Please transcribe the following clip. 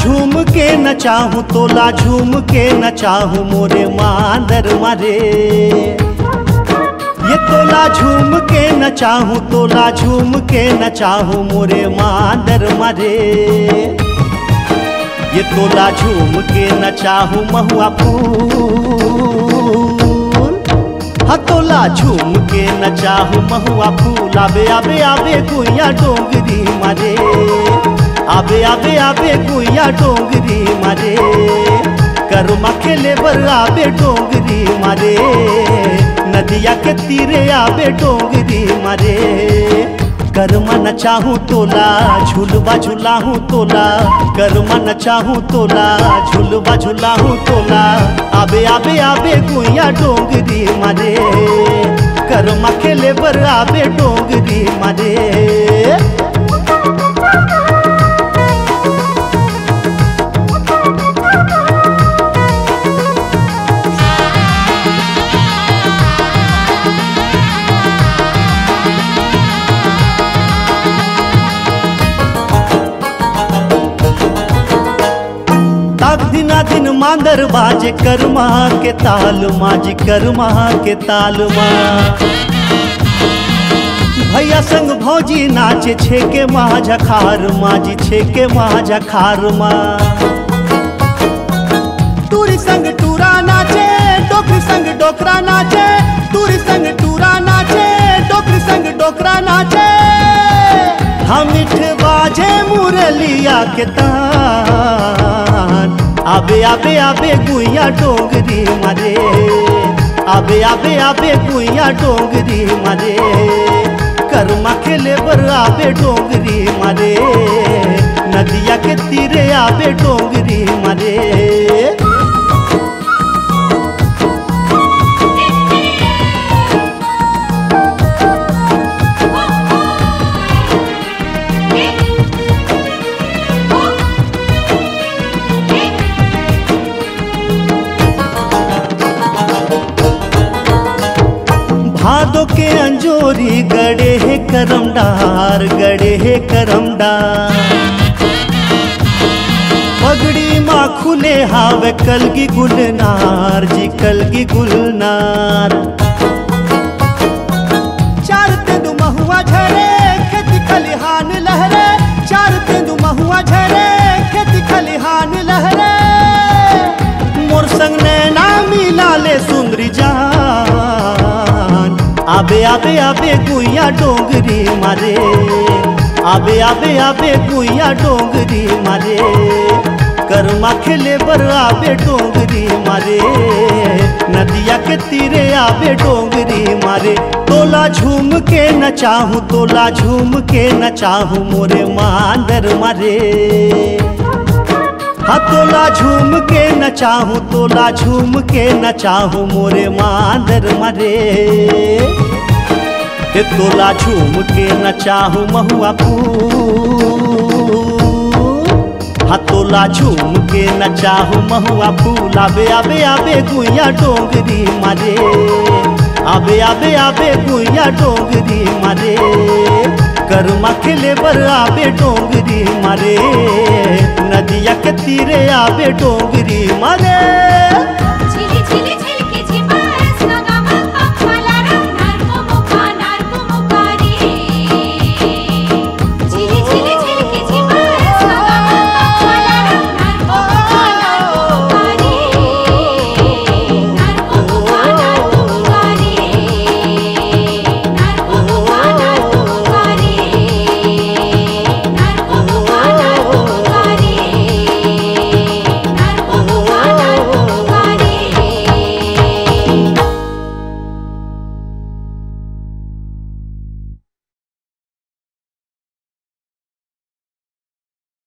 झूम के नचाहूँ तोला झूम के नचाहूँ मोरे मांदर मारे। ये तोला झूम के नचाहूँ तोला झूम के नचाहूँ मोरे मांदर मारे। ये तोला झूम के नचाहूँ महुआ फूल। हाँ तोला झूम के नचाहूँ महुआ फूल। आबे आबे आबे गुइया डोंगरी मारे। आबे आबे आबे गुइया डोंगरी मारे। करमा खेले बर आबे डोंगरी मारे। नदिया के तीरे आबे डोंगरी मारे। करमा नचाहूँ तोला झूलवा झूलाहूँ तोला। करमा नचाहूँ तोला झूलवा झूलाहूँ तोला। आबे आबे आबे गुइया डोंगरी मारे। करमा खेले बर आबे डोंगरी मारे। दिना दिन मांदर बाजे करमा के ताल माजी करमा के ताल माँ। भैया संग भौजी नाचे छेके माझा खार माजी छेके माझा खार माँ। टूरी संग टूरा नाचे डोकरी संग डोकरा नाचे। टूरी संग टूरा नाचे डोकरी संग डोकरा नाचे। हम मिठ बाजे मुरलिया के तान। आबे आबे आबे गुइया डोंगरी मारे। आबे आबे आबे गुइया डोंगरी मारे। करमा खेले बर आबे डोंगरी मारे। नदिया के तीरे आबे डोंगरी मारे। भादो के अंजोरी गड़े है करमडार गड़े है करमडार। पगड़ी माँ खुले हावे कलगी गुलनार जी कलगी गुलनार। चार तेंदु महुआ झरे खेती खलिहान लहरे। चार तेंदु महुआ झरे खेती खलिहान लहरे। मोर संग नैना मिला ले सुंदरी जान। आबे आबे आबे गुइया डोंगरी मारे। आबे आबे आबे गुइया डोंगरी मारे। करमा खेले बर आबे डोंगरी मारे। नदिया के तीरे आबे डोंगरी मारे। तोला झूम के नचाहूँ तोला झूम के नचाहूँ मोरे मांदर मारे। हाँ तोला झूम के नचाहूँ तोला झूम के नचाहूँ मोरे मांदर मारे। ते तोला झूम के नचाहूँ महुआ फूल। हाँ तोला झूम के नचाहूँ महुआ फूल। आबे आबे आबे गुइया डोंगरी मारे। आबे आबे आबे गुइया डोंगरी मारे। करमा खेले बर आबे डोंगरी मारे। नदिया के तीरे आबे डोंगरी मारे।